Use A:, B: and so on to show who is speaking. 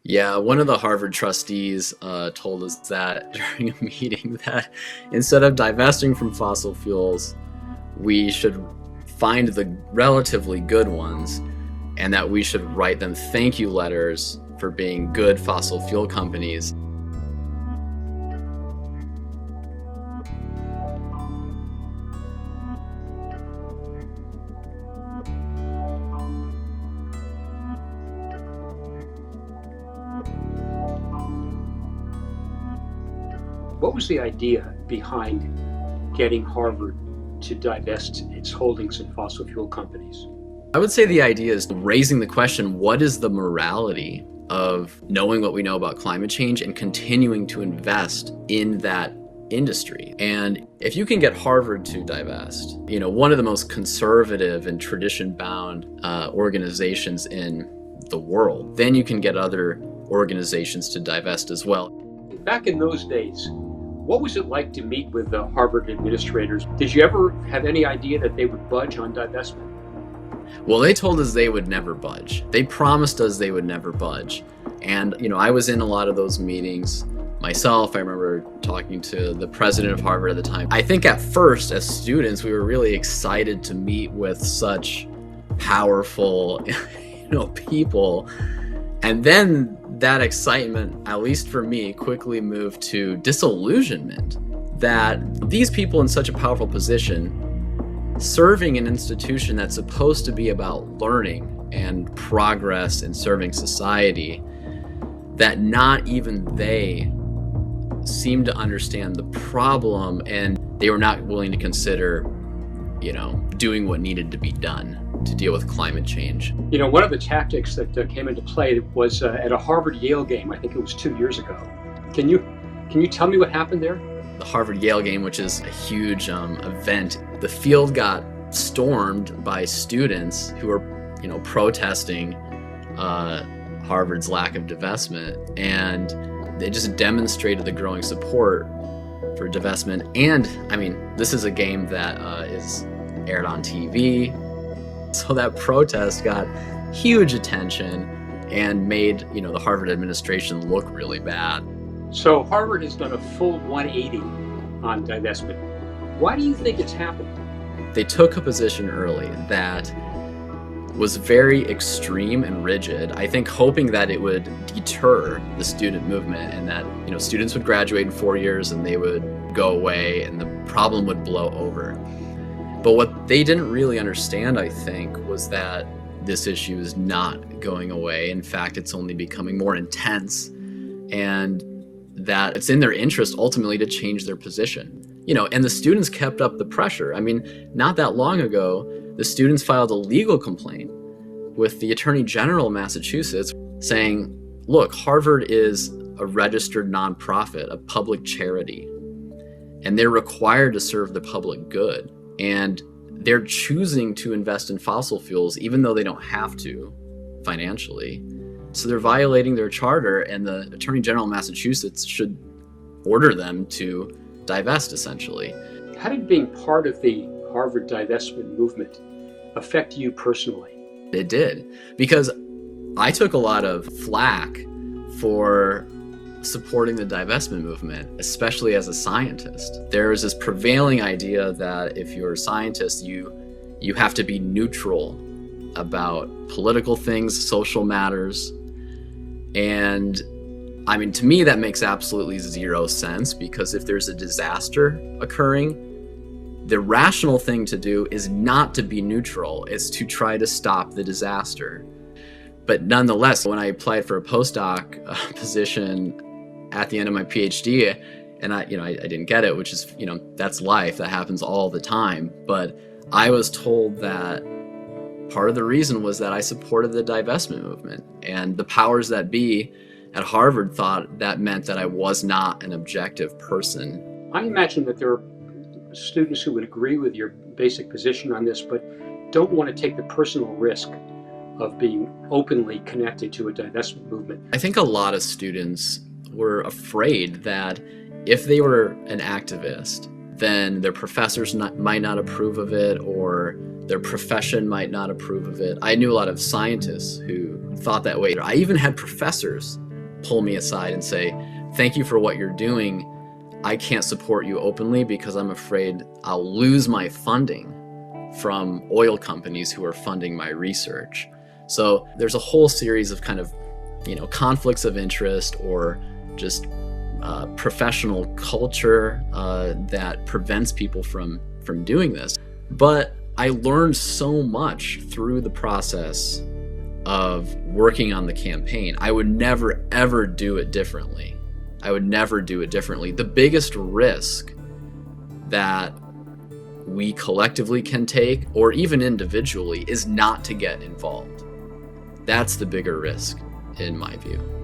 A: Yeah, one of the Harvard trustees told us that during a meeting that instead of divesting from fossil fuels, we should find the relatively good ones and that we should write them thank you letters for being good fossil fuel companies.
B: What was the idea behind getting Harvard to divest its holdings in fossil fuel companies?
A: I would say the idea is raising the question, what is the morality of knowing what we know about climate change and continuing to invest in that industry? And if you can get Harvard to divest, one of the most conservative and tradition-bound organizations in the world, then you can get other organizations to divest as well.
B: Back in those days, what was it like to meet with the Harvard administrators? Did you ever have any idea that they would budge on divestment?
A: Well, they told us they would never budge. They promised us they would never budge. And, I was in a lot of those meetings myself. I remember talking to the president of Harvard at the time. I think at first, as students, we were really excited to meet with such powerful, people. And then that excitement, at least for me, quickly moved to disillusionment that these people in such a powerful position, serving an institution that's supposed to be about learning and progress and serving society, that not even they seemed to understand the problem, and they were not willing to consider, doing what needed to be done to deal with climate change.
B: One of the tactics that came into play was at a Harvard-Yale game. I think it was 2 years ago. Can you tell me what happened there?
A: The Harvard-Yale game, which is a huge event, the field got stormed by students who were, protesting Harvard's lack of divestment, and they just demonstrated the growing support for divestment. And this is a game that is aired on TV, so that protest got huge attention and made the Harvard administration look really bad.
B: So Harvard has done a full 180 on divestment. Why do you think it's happened?
A: They took a position early that was very extreme and rigid, I think hoping that it would deter the student movement and that students would graduate in 4 years and they would go away and the problem would blow over. But what they didn't really understand, I think, was that this issue is not going away. In fact, it's only becoming more intense, and that it's in their interest ultimately to change their position. And the students kept up the pressure. Not that long ago, the students filed a legal complaint with the Attorney General of Massachusetts saying, look, Harvard is a registered nonprofit, a public charity, and they're required to serve the public good. And they're choosing to invest in fossil fuels even though they don't have to financially. So they're violating their charter, and the Attorney General of Massachusetts should order them to divest, essentially.
B: How did being part of the Harvard divestment movement affect you personally?
A: It did, because I took a lot of flack for supporting the divestment movement, especially as a scientist. There is this prevailing idea that if you're a scientist, you have to be neutral about political things, social matters. And to me, that makes absolutely zero sense, because if there's a disaster occurring, the rational thing to do is not to be neutral, it's to try to stop the disaster. But nonetheless, when I applied for a postdoc position at the end of my PhD, and I didn't get it, which is, that's life, that happens all the time. But I was told that part of the reason was that I supported the divestment movement, and the powers that be at Harvard thought that meant that I was not an objective person.
B: I imagine that there are students who would agree with your basic position on this, but don't want to take the personal risk of being openly connected to a divestment movement.
A: I think a lot of students were afraid that if they were an activist, then their professors might not approve of it, or their profession might not approve of it. I knew a lot of scientists who thought that way. I even had professors pull me aside and say, thank you for what you're doing. I can't support you openly because I'm afraid I'll lose my funding from oil companies who are funding my research. So there's a whole series of kind of, conflicts of interest or just professional culture that prevents people from doing this. But I learned so much through the process of working on the campaign. I would never, ever do it differently. The biggest risk that we collectively can take, or even individually, is not to get involved. That's the bigger risk, in my view.